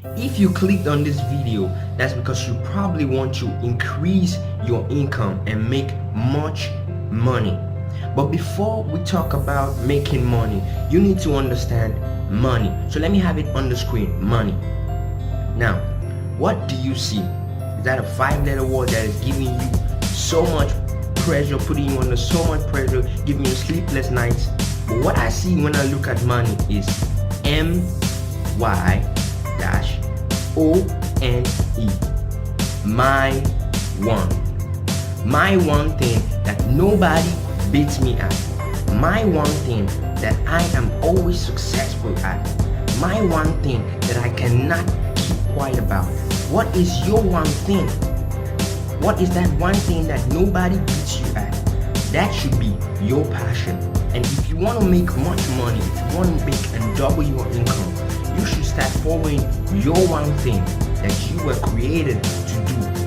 If you clicked on this video, that's because you probably want to increase your income and make much money. But before we talk about making money, you need to understand money. So let me have it on the screen, money. Now, what do you see? Is that a 5-letter word that is giving you so much pressure, putting you under so much pressure, giving you sleepless nights? But what I see when I look at money is MY-ONE. My one. My one thing that nobody beats me at. My one thing that I am always successful at. My one thing that I cannot keep quiet about. What is your one thing? What is that one thing that nobody beats you at? That should be your passion. And if you want to make much money, if you want to make and double your income, you should start following your one thing that you were created to do.